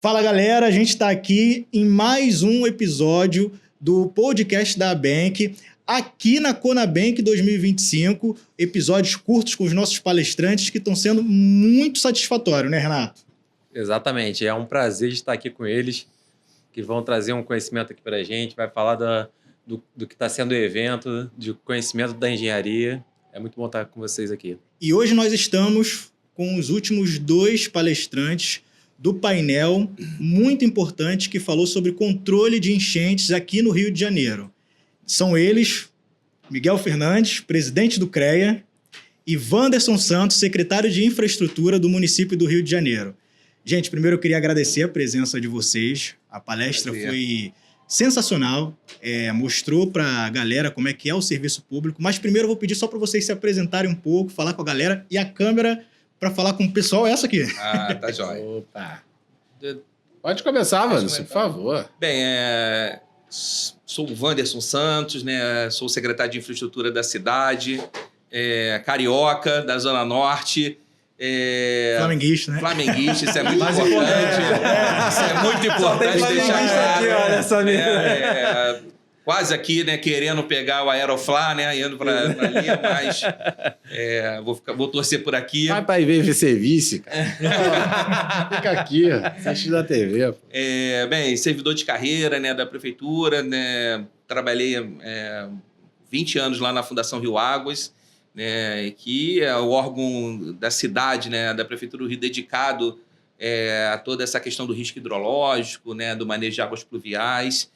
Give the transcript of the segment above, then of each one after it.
Fala galera, a gente está aqui em mais um episódio do podcast da Bank, aqui na Conabank 2025, episódios curtos com os nossos palestrantes que estão sendo muito satisfatórios, né, Renato? Exatamente, é um prazer estar aqui com eles, que vão trazer um conhecimento aqui para a gente, vai falar do que está sendo o evento, de conhecimento da engenharia. É muito bom estar com vocês aqui. E hoje nós estamos com os últimos dois palestrantes do painel muito importante que falou sobre controle de enchentes aqui no Rio de Janeiro. São eles, Miguel Fernandes, presidente do CREA, e Wanderson Santos, secretário de Infraestrutura do município do Rio de Janeiro. Gente, primeiro eu queria agradecer a presença de vocês. A palestra foi sensacional, mostrou para a galera como é que é o serviço público, mas primeiro eu vou pedir só para vocês se apresentarem um pouco, falar com a galera, e a câmera para falar com o pessoal é essa aqui. Ah, tá jóia. Opa! Pode começar, Wanderson, por favor. Bem, sou o Wanderson Santos, né? Sou o secretário de Infraestrutura da cidade, carioca, da Zona Norte. Flamenguista, né? Flamenguista, isso é muito importante. Isso é muito importante deixar claro. Aqui, olha essa quase aqui, né, querendo pegar o Aeroflá, né, indo para ali, mas vou torcer por aqui. Vai para ver serviço, cara. Fica aqui, assiste da TV. Bem, servidor de carreira, né, da prefeitura, né, trabalhei 20 anos lá na Fundação Rio Águas, né, que é o órgão da cidade, né, da prefeitura do Rio, dedicado a toda essa questão do risco hidrológico, né, do manejo de águas pluviais.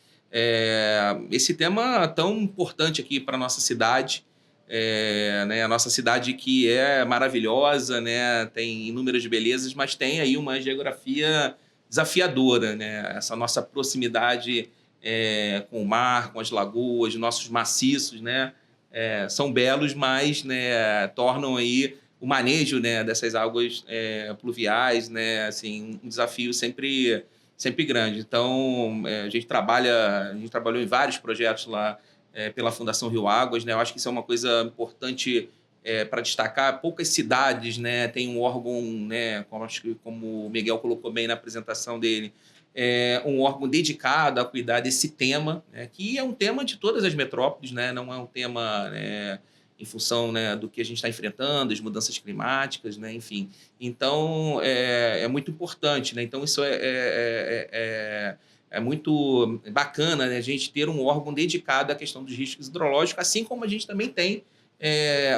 Esse tema tão importante aqui para a nossa cidade, né, a nossa cidade que é maravilhosa, né, tem inúmeras belezas, mas tem aí uma geografia desafiadora, né, essa nossa proximidade com o mar, com as lagoas, nossos maciços, né, são belos, mas, né, tornam aí o manejo, né, dessas águas pluviais, né, assim, um desafio sempre grande. Então, a gente trabalhou em vários projetos lá pela Fundação Rio Águas, né? Eu acho que isso é uma coisa importante para destacar. Poucas cidades, né, têm um órgão, né, como o Miguel colocou bem na apresentação dele, um órgão dedicado a cuidar desse tema, né, que é um tema de todas as metrópoles, né? Não é um tema, né, em função, né, do que a gente está enfrentando, as mudanças climáticas, né, enfim. Então, é muito importante, né? Então, isso é muito bacana, né, a gente ter um órgão dedicado à questão dos riscos hidrológicos, assim como a gente também tem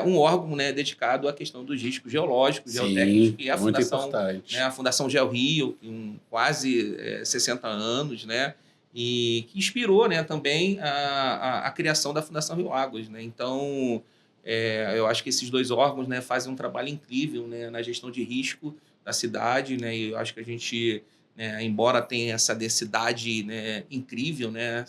um órgão, né, dedicado à questão dos riscos geológicos, geotécnicos, que é a Fundação, né, a Fundação GeoRio, com quase 60 anos, né, e que inspirou, né, também a criação da Fundação Rio Águas, né? Então, eu acho que esses dois órgãos, né, fazem um trabalho incrível, né, na gestão de risco da cidade, né, e eu acho que a gente, né, embora tenha essa densidade, né, incrível, né,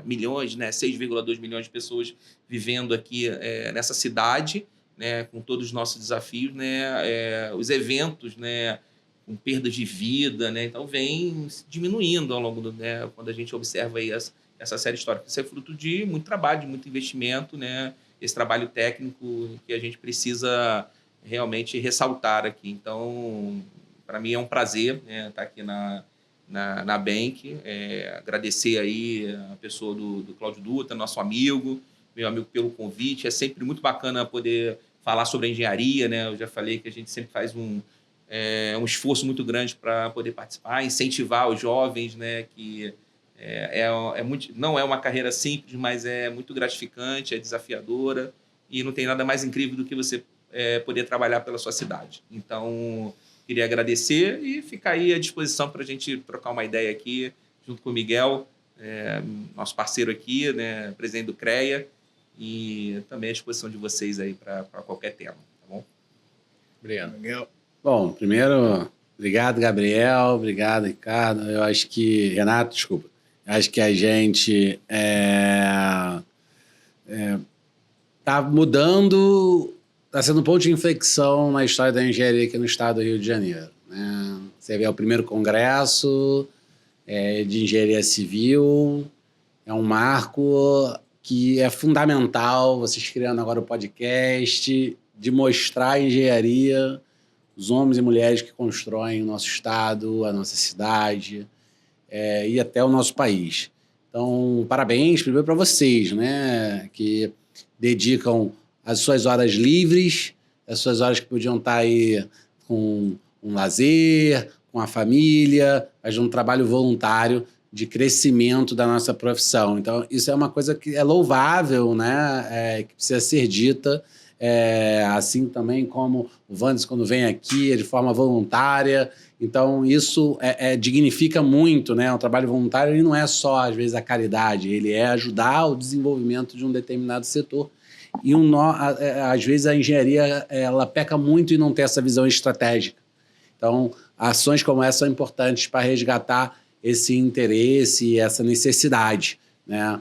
milhões, né, 6,2 milhões de pessoas vivendo aqui nessa cidade, né, com todos os nossos desafios, né, os eventos, né, com perdas de vida, né, então vem diminuindo ao longo né, quando a gente observa aí essa série histórica. Isso é fruto de muito trabalho, de muito investimento, né, esse trabalho técnico que a gente precisa realmente ressaltar aqui. Então, para mim é um prazer, né, estar aqui na Bank, agradecer aí a pessoa do Cláudio Dutra, nosso amigo, meu amigo, pelo convite. É sempre muito bacana poder falar sobre a engenharia, né? Eu já falei que a gente sempre faz um esforço muito grande para poder participar, incentivar os jovens, né, que não é uma carreira simples, mas é muito gratificante, é desafiadora e não tem nada mais incrível do que você poder trabalhar pela sua cidade. Então, queria agradecer e ficar aí à disposição para a gente trocar uma ideia aqui, junto com o Miguel, nosso parceiro aqui, né, presidente do CREA, e também à disposição de vocês aí para qualquer tema, tá bom? Obrigado. Bom, primeiro, obrigado, Gabriel, obrigado, Ricardo. Eu acho que... Renato, desculpa. Acho que a gente está mudando, está sendo um ponto de inflexão na história da engenharia aqui no estado do Rio de Janeiro, né? Você vê o primeiro congresso de engenharia civil, é um marco que é fundamental, vocês criando agora o podcast, de mostrar a engenharia os homens e mulheres que constroem o nosso estado, a nossa cidade e até o nosso país. Então, parabéns primeiro para vocês, né, que dedicam as suas horas livres, as suas horas que podiam estar aí com um lazer, com a família, mas um trabalho voluntário de crescimento da nossa profissão. Então, isso é uma coisa que é louvável, né, que precisa ser dita, assim também como o Wanderson, quando vem aqui, de forma voluntária. Então, isso dignifica muito, né? O trabalho voluntário ele não é só, às vezes, a caridade, ele é ajudar o desenvolvimento de um determinado setor. E às vezes a engenharia ela peca muito em não ter essa visão estratégica. Então, ações como essa são importantes para resgatar esse interesse e essa necessidade, né?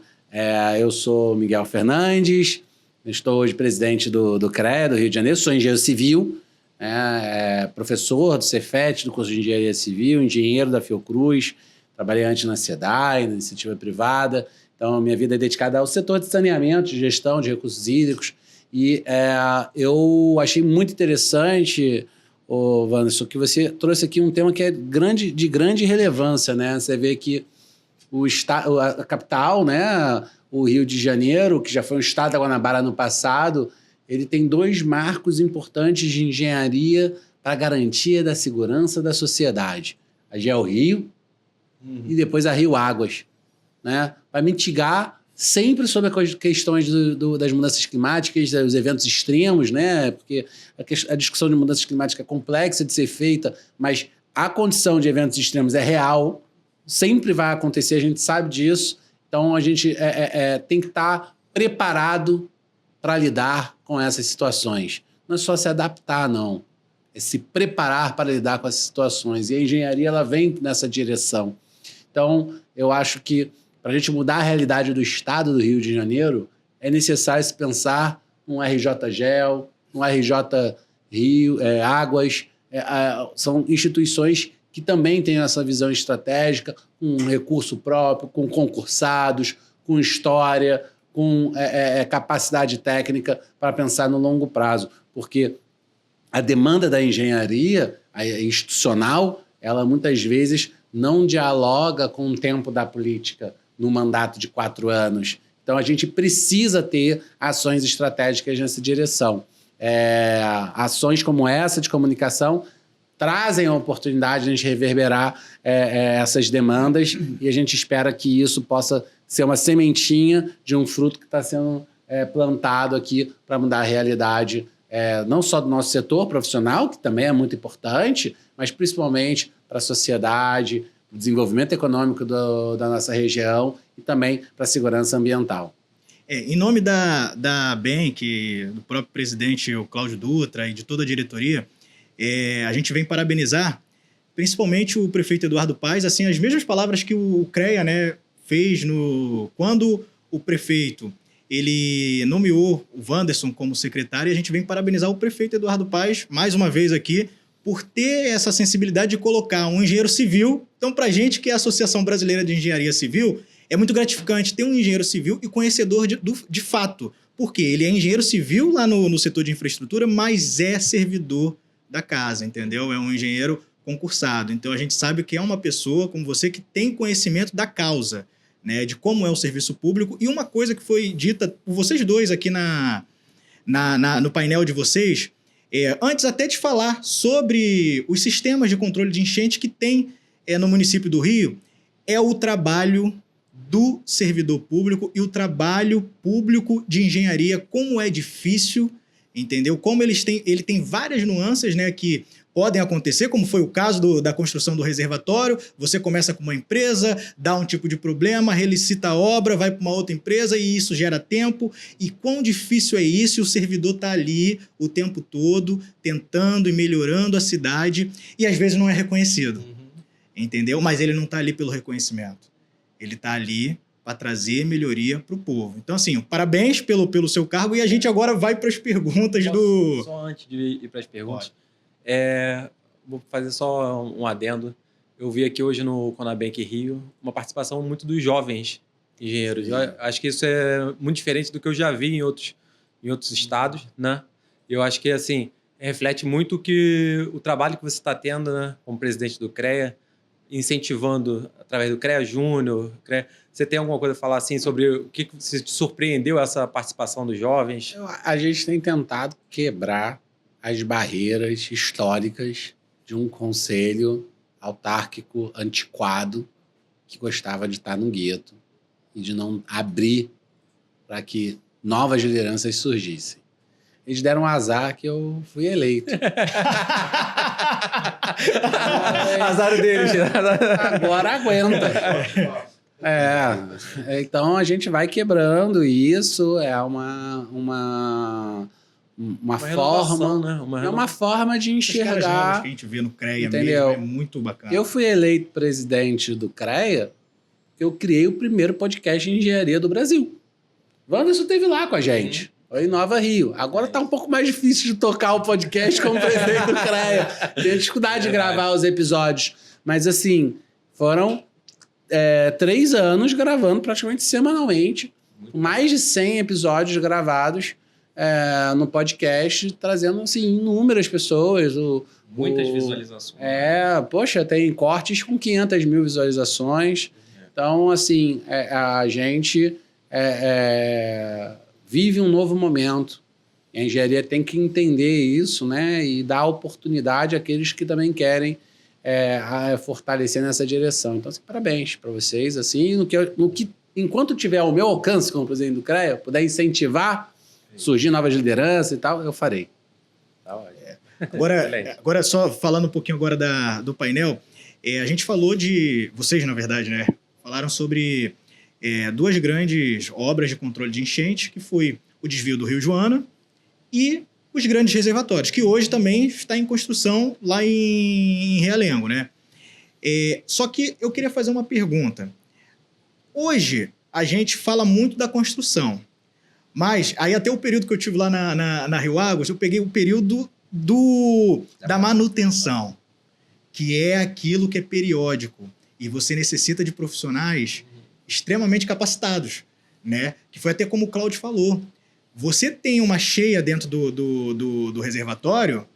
Eu sou Miguel Fernandes, estou hoje presidente do CREA, do Rio de Janeiro, sou engenheiro civil, professor do Cefet, do curso de Engenharia Civil, engenheiro da Fiocruz, trabalhei antes na SEDAI, na iniciativa privada. Então, minha vida é dedicada ao setor de saneamento, de gestão de recursos hídricos. E eu achei muito interessante, Wanderson, que você trouxe aqui um tema que é de grande relevância, né? Você vê que a capital, né, o Rio de Janeiro, que já foi um estado da Guanabara no passado, ele tem 2 marcos importantes de engenharia para a garantia da segurança da sociedade. A GEO Rio e depois a Rio Águas, né? Para mitigar sempre sobre as questões das mudanças climáticas, dos eventos extremos, né? Porque a discussão de mudanças climáticas é complexa de ser feita, mas a condição de eventos extremos é real, sempre vai acontecer, a gente sabe disso. Então, a gente tem que estar preparado para lidar com essas situações. Não é só se adaptar, não. É se preparar para lidar com essas situações. E a engenharia ela vem nessa direção. Então, eu acho que para a gente mudar a realidade do estado do Rio de Janeiro, é necessário se pensar num RJ GEL, num RJ Rio, Águas. São instituições que também têm essa visão estratégica, com recurso próprio, com concursados, com história, com capacidade técnica para pensar no longo prazo. Porque a demanda da engenharia institucional, ela muitas vezes não dialoga com o tempo da política no mandato de 4 anos. Então, a gente precisa ter ações estratégicas nessa direção. Ações como essa de comunicação trazem a oportunidade de a gente reverberar essas demandas e a gente espera que isso possa ser uma sementinha de um fruto que está sendo plantado aqui para mudar a realidade, não só do nosso setor profissional, que também é muito importante, mas principalmente para a sociedade, o desenvolvimento econômico da nossa região e também para a segurança ambiental. Em nome da ABEM, do próprio presidente, o Cláudio Dutra, e de toda a diretoria, a gente vem parabenizar principalmente o prefeito Eduardo Paes, assim, as mesmas palavras que o CREA, né, fez quando o prefeito ele nomeou o Wanderson como secretário, e a gente vem parabenizar o prefeito Eduardo Paes, mais uma vez aqui, por ter essa sensibilidade de colocar um engenheiro civil. Então, para a gente, que é a Associação Brasileira de Engenharia Civil, é muito gratificante ter um engenheiro civil e conhecedor de fato. Porque ele é engenheiro civil lá no setor de infraestrutura, mas é servidor da casa, entendeu? É um engenheiro concursado. Então, a gente sabe que é uma pessoa como você que tem conhecimento da causa, né, de como é o serviço público. E uma coisa que foi dita por vocês dois aqui no painel de vocês, antes até de falar sobre os sistemas de controle de enchente que tem no município do Rio, é o trabalho do servidor público e o trabalho público de engenharia, como é difícil, entendeu? Como ele tem várias nuances, né, que podem acontecer, como foi o caso da construção do reservatório. Você começa com uma empresa, dá um tipo de problema, relicita a obra, vai para uma outra empresa e isso gera tempo. E quão difícil é isso? E o servidor está ali o tempo todo, tentando e melhorando a cidade, e às vezes não é reconhecido, entendeu? Mas ele não está ali pelo reconhecimento. Ele está ali para trazer melhoria para o povo. Então, assim, parabéns pelo seu cargo, e a gente agora vai para as perguntas Só antes de ir para as perguntas, vou fazer só um adendo. Eu vi aqui hoje no Conabank Rio uma participação muito dos jovens engenheiros. Eu acho que isso é muito diferente do que eu já vi em outros estados, né? Eu acho que, assim, reflete muito o trabalho que você está tendo, né, como presidente do CREA, incentivando através do CREA Júnior. Você tem alguma coisa a falar assim, sobre o que você te surpreendeu essa participação dos jovens? A gente tem tentado quebrar as barreiras históricas de um conselho autárquico antiquado que gostava de estar no gueto e de não abrir para que novas lideranças surgissem. Eles deram um azar que eu fui eleito. Azar deles. Agora aguenta. Então a gente vai quebrando isso, é uma forma, né? é uma forma de Os caras novos enxergar. que a gente vê no CREA Entendeu? mesmo, é muito bacana. Eu fui eleito presidente do CREA, eu criei o primeiro podcast de engenharia do Brasil. O Wanderson esteve lá com a gente. Foi em Nova Rio. Agora tá um pouco mais difícil de tocar o podcast como presidente do CREA. Tenho dificuldade de gravar os episódios. Mas, assim, foram 3 anos gravando praticamente semanalmente. Mais de 100 episódios gravados no podcast, trazendo, assim, inúmeras pessoas. Muitas visualizações. Poxa, tem cortes com 500 mil visualizações. Então, assim, a gente vive um novo momento. E a engenharia tem que entender isso, né? E dar oportunidade àqueles que também querem fortalecer nessa direção. Então, assim, parabéns para vocês. Assim, no que, enquanto tiver ao meu alcance como presidente do CREA, puder incentivar, surgir novas lideranças e tal, eu farei. Agora, só falando um pouquinho agora do painel, a gente falou vocês, na verdade, né? Falaram sobre 2 grandes obras de controle de enchente, que foi o desvio do Rio Joana e os grandes reservatórios, que hoje também está em construção lá em Realengo, né? Só que eu queria fazer uma pergunta. Hoje, a gente fala muito da construção, mas aí até o período que eu tive lá na Rio Águas, eu peguei o período da manutenção, que é aquilo que é periódico, e você necessita de profissionais extremamente capacitados, né? Que foi até como o Cláudio falou. Você tem uma cheia dentro do reservatório,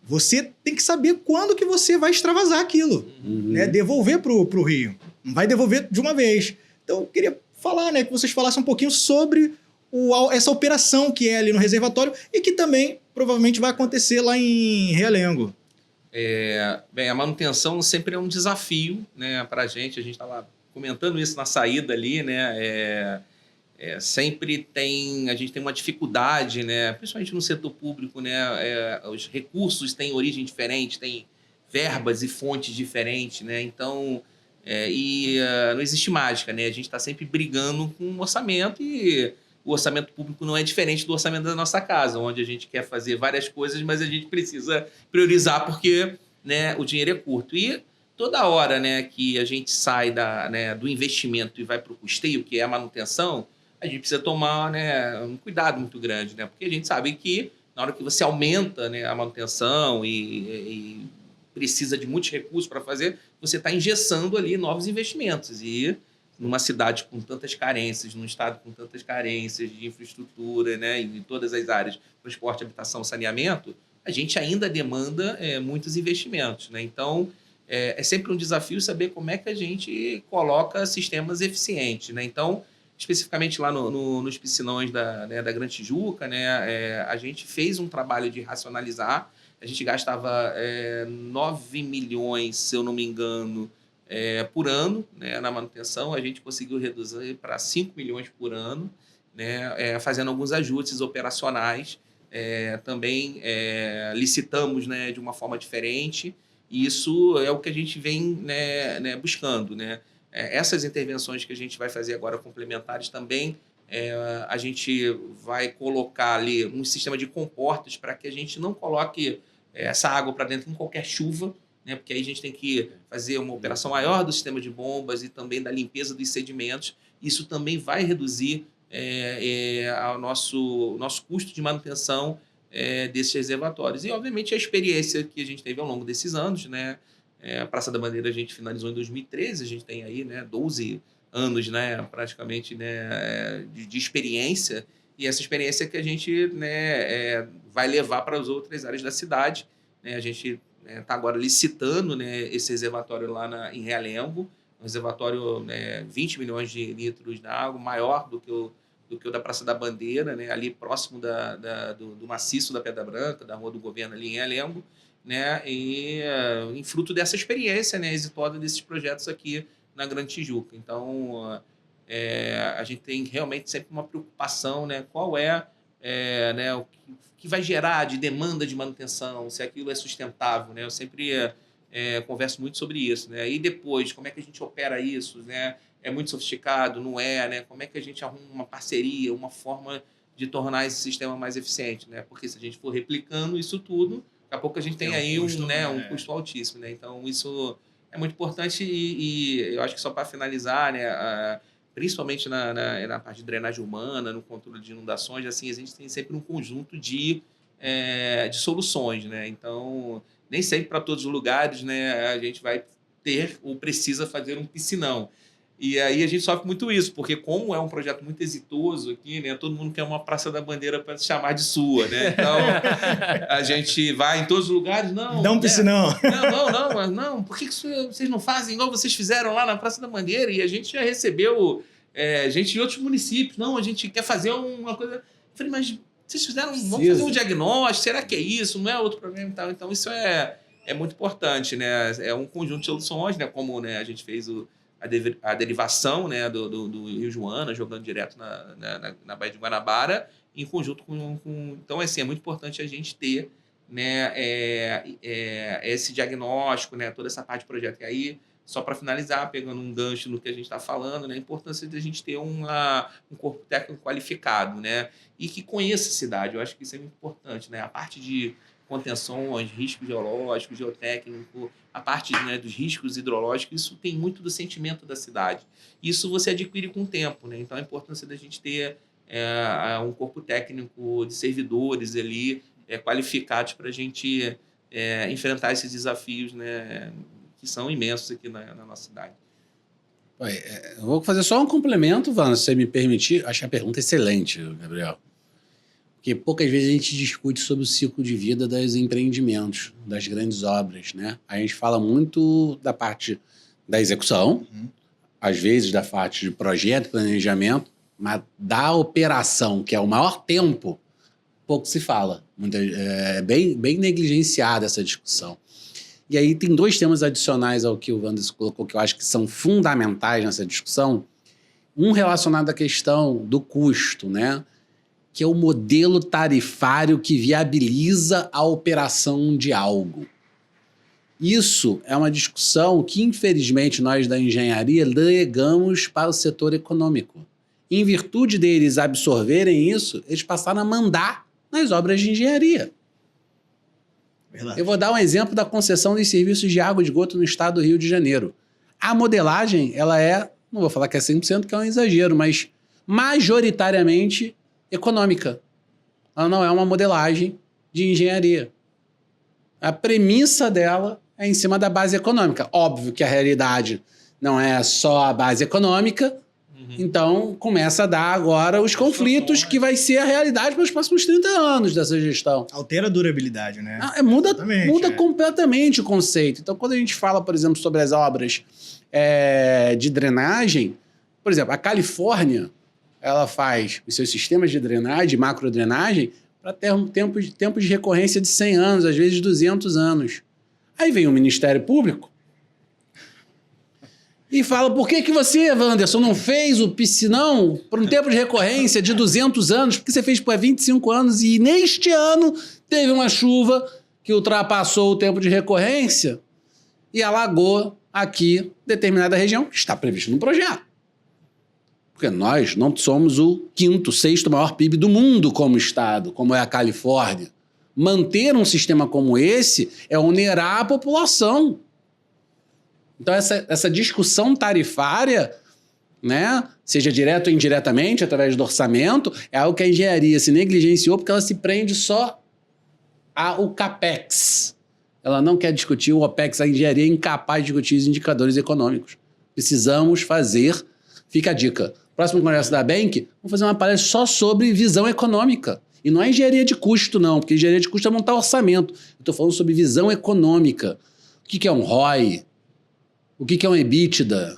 você tem que saber quando que você vai extravasar aquilo, né? Devolver para o rio. Não vai devolver de uma vez. Então, eu queria falar, né, que vocês falassem um pouquinho sobre essa operação que é ali no reservatório e que também provavelmente vai acontecer lá em Realengo. Bem, a manutenção sempre é um desafio, né, para a gente estava comentando isso na saída ali, né, sempre a gente tem uma dificuldade, né, principalmente no setor público, né, os recursos têm origem diferente, têm verbas e fontes diferentes, né, então, não existe mágica, né, a gente está sempre brigando com o orçamento e o orçamento público não é diferente do orçamento da nossa casa, onde a gente quer fazer várias coisas, mas a gente precisa priorizar porque, né, o dinheiro é curto. E toda hora, né, que a gente sai do investimento e vai para o custeio, que é a manutenção, a gente precisa tomar, né, um cuidado muito grande, né, porque a gente sabe que na hora que você aumenta, né, a manutenção e precisa de muitos recursos para fazer, você está engessando ali novos investimentos. E numa cidade com tantas carências, num estado com tantas carências de infraestrutura, né, em todas as áreas, transporte, habitação, saneamento, a gente ainda demanda muitos investimentos, né? Então, é sempre um desafio saber como é que a gente coloca sistemas eficientes, né? Então, especificamente lá nos piscinões da Grande Tijuca, né, a gente fez um trabalho de racionalizar. A gente gastava 9 milhões, se eu não me engano, por ano, né, na manutenção. A gente conseguiu reduzir para 5 milhões por ano, né, fazendo alguns ajustes operacionais. Também licitamos, né, de uma forma diferente. E isso é o que a gente vem, né, buscando, né? Essas intervenções que a gente vai fazer agora complementares também, a gente vai colocar ali um sistema de comportas para que a gente não coloque essa água para dentro em qualquer chuva, né? Porque aí a gente tem que fazer uma operação maior do sistema de bombas e também da limpeza dos sedimentos. Isso também vai reduzir o nosso custo de manutenção desses reservatórios. E, obviamente, a experiência que a gente teve ao longo desses anos, né? A Praça da Bandeira a gente finalizou em 2013, a gente tem aí, né, 12 anos, né, praticamente, né, de experiência, e essa experiência que a gente, né, vai levar para as outras áreas da cidade. Né? A gente está agora licitando, né, esse reservatório lá em Realengo, um reservatório, né, 20 milhões de litros de água, maior do que o da Praça da Bandeira, né, ali próximo do maciço da Pedra Branca, da Rua do Governo ali em Realengo, né, e em fruto dessa experiência, né, exitosa desses projetos aqui na Grande Tijuca. Então, a gente tem realmente sempre uma preocupação, né, qual né, o que vai gerar de demanda de manutenção, se aquilo é sustentável, né? Eu sempre converso muito sobre isso, né? E depois, como é que a gente opera isso, né? É muito sofisticado, não é, né? Como é que a gente arruma uma parceria, uma forma de tornar esse sistema mais eficiente, né? Porque se a gente for replicando isso tudo, daqui a pouco a gente tem aí um custo altíssimo, né? Então, isso é muito importante e eu acho que só para finalizar, né? Principalmente na parte de drenagem urbana, no controle de inundações, assim, a gente tem sempre um conjunto de soluções, né? Então, nem sempre para todos os lugares, né, a gente vai ter ou precisa fazer um piscinão. E aí a gente sofre muito isso, porque como é um projeto muito exitoso aqui, né, todo mundo quer uma Praça da Bandeira para se chamar de sua, né? Então, a gente vai em todos os lugares, não... Dá um piscinão. Não, por que vocês não fazem igual vocês fizeram lá na Praça da Bandeira? E a gente já recebeu gente de outros municípios. Não, a gente quer fazer uma coisa... Eu falei, mas vocês vamos fazer um diagnóstico, será que é isso? Não é outro problema e tal? Então, isso é muito importante, né? É um conjunto de soluções, né? Como, né, a gente fez a derivação, né, do Rio Joana, jogando direto na Baía de Guanabara, em conjunto com... Então, assim, é muito importante a gente ter, né, esse diagnóstico, né, toda essa parte de projeto. E aí, só para finalizar, pegando um gancho no que a gente está falando, né, a importância de a gente ter um corpo técnico qualificado, né, e que conheça a cidade. Eu acho que isso é muito importante, né? A parte de contenções, risco geológico, geotécnico, a parte, né, dos riscos hidrológicos, isso tem muito do sentimento da cidade. Isso você adquire com o tempo, né? Então, a importância da gente ter um corpo técnico de servidores ali qualificados para a gente enfrentar esses desafios, né, que são imensos aqui na nossa cidade. Eu vou fazer só um complemento, Vana, se você me permitir. Acho a pergunta excelente, Gabriel. Porque poucas vezes a gente discute sobre o ciclo de vida dos empreendimentos, das grandes obras, né? A gente fala muito da parte da execução, às vezes da parte de projeto, planejamento, mas da operação, que é o maior tempo, pouco se fala. É bem negligenciada essa discussão. E aí tem dois temas adicionais ao que o Wanderson colocou, que eu acho que são fundamentais nessa discussão. Um relacionado à questão do custo, né? Que é o modelo tarifário que viabiliza a operação de algo. Isso é uma discussão que, infelizmente, nós da engenharia delegamos para o setor econômico. Em virtude deles absorverem isso, eles passaram a mandar nas obras de engenharia. Verdade. Eu vou dar um exemplo da concessão dos serviços de água e esgoto no estado do Rio de Janeiro. A modelagem, ela não vou falar que é 100%, que é um exagero, mas majoritariamente econômica. Ela não é uma modelagem de engenharia. A premissa dela é em cima da base econômica. Óbvio que a realidade não é só a base econômica, então começa a dar agora os conflitos que vai ser a realidade para os próximos 30 anos dessa gestão. Altera a durabilidade, né? Muda completamente o conceito. Então, quando a gente fala, por exemplo, sobre as obras de drenagem, por exemplo, a Califórnia, ela faz os seus sistemas de drenagem, macrodrenagem, para ter tempos de recorrência de 100 anos, às vezes 200 anos. Aí vem o Ministério Público e fala, por que você, Wanderson, não fez o piscinão por um tempo de recorrência de 200 anos? Porque você fez por 25 anos e neste ano teve uma chuva que ultrapassou o tempo de recorrência e alagou aqui determinada região que está previsto no projeto. Porque nós não somos o quinto, sexto maior PIB do mundo como estado, como é a Califórnia. Manter um sistema como esse é onerar a população. Então, essa discussão tarifária, né, seja direto ou indiretamente, através do orçamento, é algo que a engenharia se negligenciou porque ela se prende só ao CAPEX. Ela não quer discutir o OPEX, a engenharia é incapaz de discutir os indicadores econômicos. Precisamos Fica a dica. Próximo congresso da Bank, vamos fazer uma palestra só sobre visão econômica. E não é engenharia de custo, não, porque engenharia de custo é montar orçamento. Eu estou falando sobre visão econômica. O que é um ROI? O que é um EBITDA?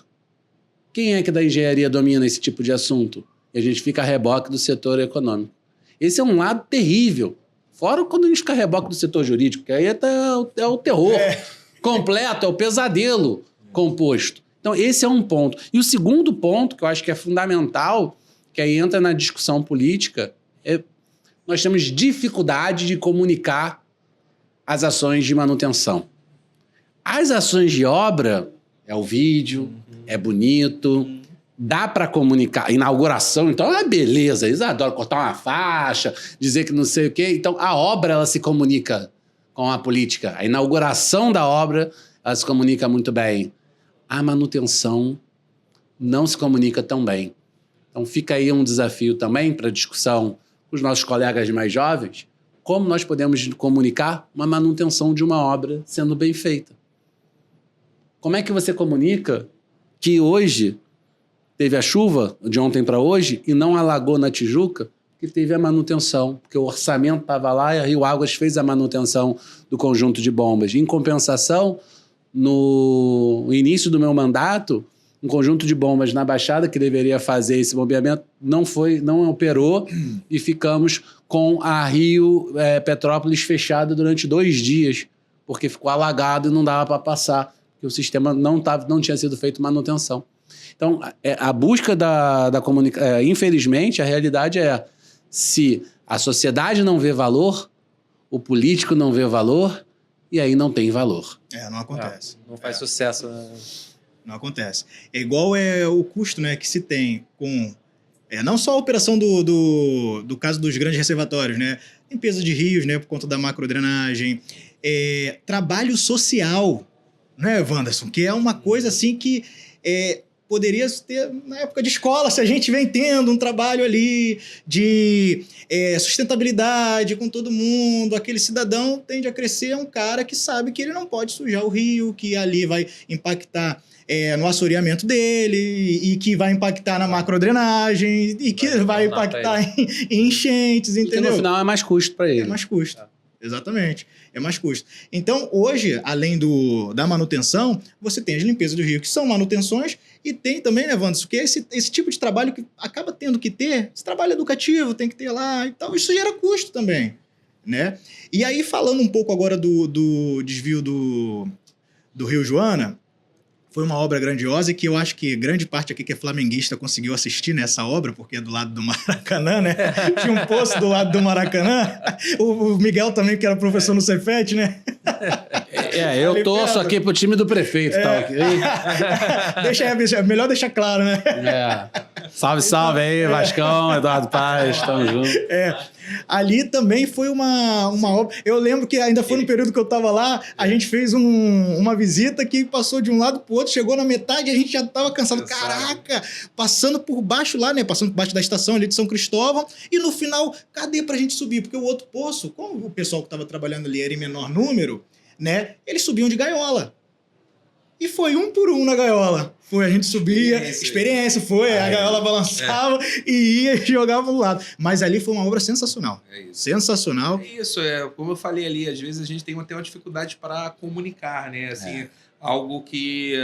Quem é que da engenharia domina esse tipo de assunto? E a gente fica a reboque do setor econômico. Esse é um lado terrível. Fora quando a gente fica a reboque do setor jurídico, que aí é o terror completo, é o pesadelo composto. Então, esse é um ponto. E o segundo ponto, que eu acho que é fundamental, que aí entra na discussão política, é nós temos dificuldade de comunicar as ações de manutenção. As ações de obra, é o vídeo, é bonito, dá para comunicar. Inauguração, então, é beleza. Eles adoram cortar uma faixa, dizer que não sei o quê. Então, a obra, ela se comunica com a política. A inauguração da obra, ela se comunica muito bem. A manutenção não se comunica tão bem. Então, fica aí um desafio também para discussão com os nossos colegas mais jovens, como nós podemos comunicar uma manutenção de uma obra sendo bem feita. Como é que você comunica que hoje teve a chuva, de ontem para hoje, e não alagou na Tijuca, que teve a manutenção, porque o orçamento estava lá e a Rio Águas fez a manutenção do conjunto de bombas. Em compensação, no início do meu mandato, um conjunto de bombas na Baixada que deveria fazer esse bombeamento não operou e ficamos com a Rio Petrópolis fechada durante 2 dias, porque ficou alagado e não dava para passar, porque o sistema não tinha sido feito manutenção. Então, a busca da comunicação... infelizmente, a realidade é se a sociedade não vê valor, o político não vê valor, e aí não tem valor. Não acontece. Não faz sucesso, né? Não acontece. É igual o custo, né, que se tem com... não só a operação do caso dos grandes reservatórios, né? Limpeza de rios, né, por conta da macrodrenagem. Trabalho social, né, Wanderson? Que é uma coisa assim que poderia ter na época de escola, se a gente vem tendo um trabalho ali de sustentabilidade com todo mundo. Aquele cidadão tende a crescer, é um cara que sabe que ele não pode sujar o rio, que ali vai impactar no assoreamento dele, e que vai impactar na macrodrenagem, e que vai impactar em enchentes, entendeu? Porque no final é mais custo para ele. É mais custo. Exatamente, é mais custo. Então, hoje, além da manutenção, você tem as limpezas do rio, que são manutenções, e tem também, né, Wanderson, que é esse tipo de trabalho que acaba tendo que ter, esse trabalho educativo tem que ter lá, então isso gera custo também, né? E aí, falando um pouco agora do desvio do Rio Joana, foi uma obra grandiosa e que eu acho que grande parte aqui que é flamenguista conseguiu assistir nessa obra, porque é do lado do Maracanã, né? Tinha um poço do lado do Maracanã. O Miguel também, que era professor no Cefet, né? Eu torço aqui pro time do prefeito. Tá, okay? Melhor deixar claro, né? Salve, salve aí, Vascão, Eduardo Paz, tamo junto. Ali também foi uma obra. Eu lembro que ainda foi no período que eu estava lá, a gente fez uma visita que passou de um lado pro outro, chegou na metade e a gente já estava cansado. Caraca! Passando por baixo lá, né? Passando por baixo da estação ali de São Cristóvão, e no final, cadê pra gente subir? Porque o outro poço, como o pessoal que estava trabalhando ali era em menor número, né? Eles subiam de gaiola. E foi um por um na gaiola. A gente subia, experiência, a gaiola balançava e ia e jogava pro lado. Mas ali foi uma obra sensacional. Sensacional. É isso, como eu falei ali, às vezes a gente tem até uma dificuldade para comunicar, né? Assim, algo que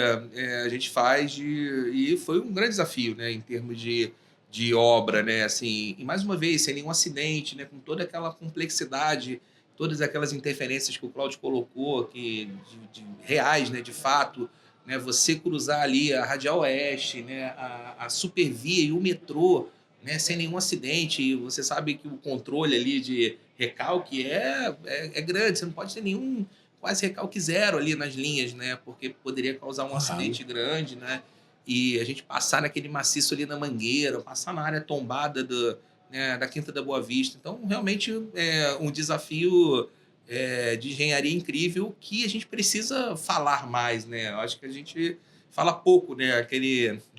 a gente faz e foi um grande desafio, né? Em termos de obra, né? Assim, e mais uma vez, sem nenhum acidente, né? Com toda aquela complexidade, todas aquelas interferências que o Cláudio colocou, que de reais, né? De fato, né? Você cruzar ali a Radial Oeste, né? A Supervia e o metrô, né? Sem nenhum acidente. E você sabe que o controle ali de recalque é grande. Você não pode ter nenhum quase recalque zero ali nas linhas, né? Porque poderia causar um acidente grande, né? E a gente passar naquele maciço ali na Mangueira, passar na área tombada da Quinta da Boa Vista. Então, realmente, é um desafio de engenharia incrível que a gente precisa falar mais, né? Eu acho que a gente fala pouco, né?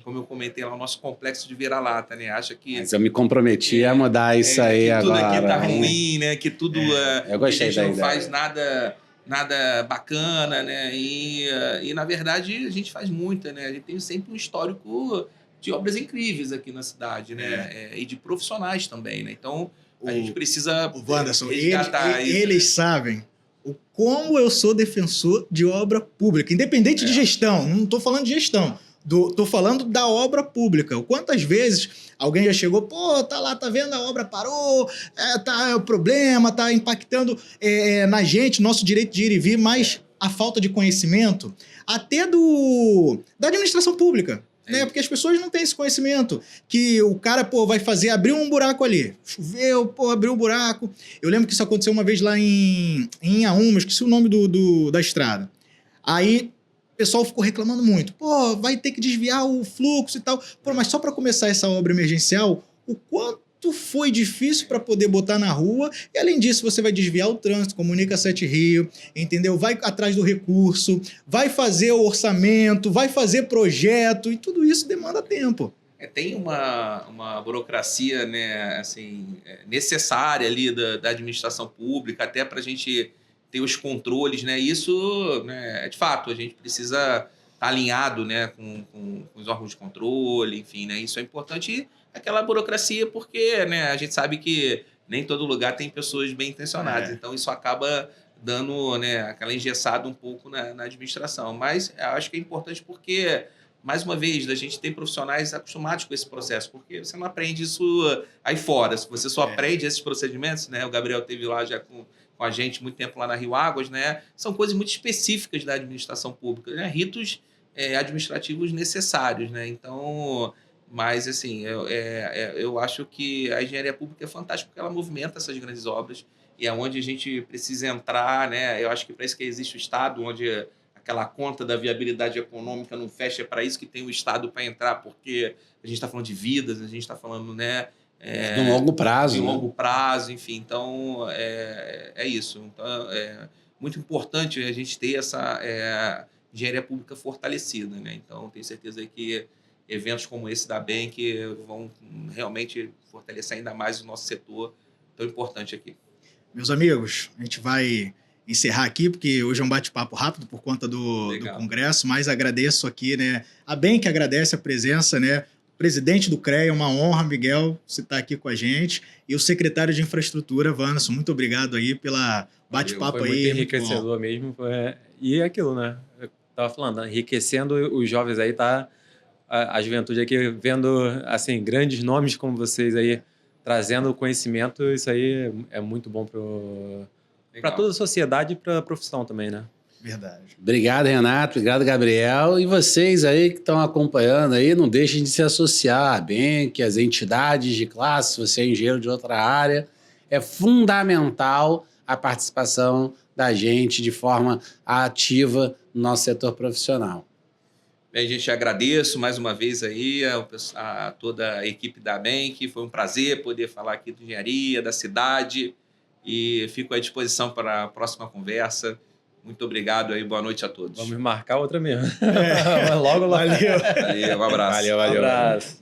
Como eu comentei lá, o nosso complexo de vira-lata, né? Acha que... Mas eu me comprometi a mudar isso aí que agora. Tudo aqui tá ruim, né? Que tudo... eu gostei a gente não da faz nada bacana, né? E na verdade, a gente faz muita, né? A gente tem sempre um histórico de obras incríveis aqui na cidade, né? E de profissionais também, né? Então, a gente precisa Wanderson, resgatar isso, eles né? sabem o como eu sou defensor de obra pública, independente de gestão, não estou falando de gestão, estou falando da obra pública. Quantas vezes alguém já chegou, pô, tá lá, tá vendo, a obra parou, tá o problema, tá impactando na gente, nosso direito de ir e vir, mas a falta de conhecimento, até da administração pública. Né? Porque as pessoas não têm esse conhecimento. Que o cara, pô, vai abrir um buraco ali. Choveu, pô, abriu um buraco. Eu lembro que isso aconteceu uma vez lá em Inhaúma, esqueci o nome da estrada. Aí o pessoal ficou reclamando muito. Pô, vai ter que desviar o fluxo e tal. Pô, mas só para começar essa obra emergencial, o quanto foi difícil para poder botar na rua, e além disso você vai desviar o trânsito, comunica 7 Rio, entendeu? Vai atrás do recurso, vai fazer o orçamento, vai fazer projeto, e tudo isso demanda tempo. Tem uma burocracia, né, assim, necessária ali da administração pública, até para a gente ter os controles, né? Isso, né, de fato, a gente precisa estar alinhado, né, com os órgãos de controle, enfim, né? Isso é importante. E aquela burocracia, porque, né, a gente sabe que nem todo lugar tem pessoas bem intencionadas, então isso acaba dando, né, aquela engessada um pouco na administração. Mas eu acho que é importante porque, mais uma vez, a gente tem profissionais acostumados com esse processo, porque você não aprende isso aí fora. Se você só aprende esses procedimentos, né? O Gabriel teve lá já com a gente muito tempo lá na Rio Águas, né? São coisas muito específicas da administração pública, né? Ritos administrativos necessários, né? Então, mas assim, eu acho que a engenharia pública é fantástica porque ela movimenta essas grandes obras e é onde a gente precisa entrar, né? Eu acho que para isso que existe o Estado, onde aquela conta da viabilidade econômica não fecha, é para isso que tem o Estado para entrar, porque a gente está falando de vidas, a gente está falando, né? De um longo prazo. De um né? longo prazo, enfim. Então, é isso. Então, é muito importante a gente ter essa engenharia pública fortalecida, né? Então, tenho certeza que eventos como esse da BEM que vão realmente fortalecer ainda mais o nosso setor tão importante aqui. Meus amigos, a gente vai encerrar aqui, porque hoje é um bate-papo rápido por conta do Congresso, mas agradeço aqui, né? A BEM que agradece a presença, né? Presidente do CREA, uma honra, Miguel, você estar aqui com a gente. E o secretário de Infraestrutura, Wanderson, muito obrigado aí pela bate-papo aí. Foi muito enriquecedor mesmo. E é aquilo, né? Eu estava falando, enriquecendo os jovens aí, tá? A juventude aqui vendo, assim, grandes nomes como vocês aí, trazendo conhecimento, isso aí é muito bom para toda a sociedade e para a profissão também, né? Verdade. Obrigado, Renato. Obrigado, Gabriel. E vocês aí que estão acompanhando aí, não deixem de se associar bem, que as entidades de classe, se você é engenheiro de outra área, é fundamental a participação da gente de forma ativa no nosso setor profissional. Bem, gente, agradeço mais uma vez aí a toda a equipe da BEM, foi um prazer poder falar aqui de engenharia, da cidade, e fico à disposição para a próxima conversa. Muito obrigado aí, boa noite a todos. Vamos marcar outra mesmo. Logo. Valeu. Valeu, um abraço. Valeu. Um abraço.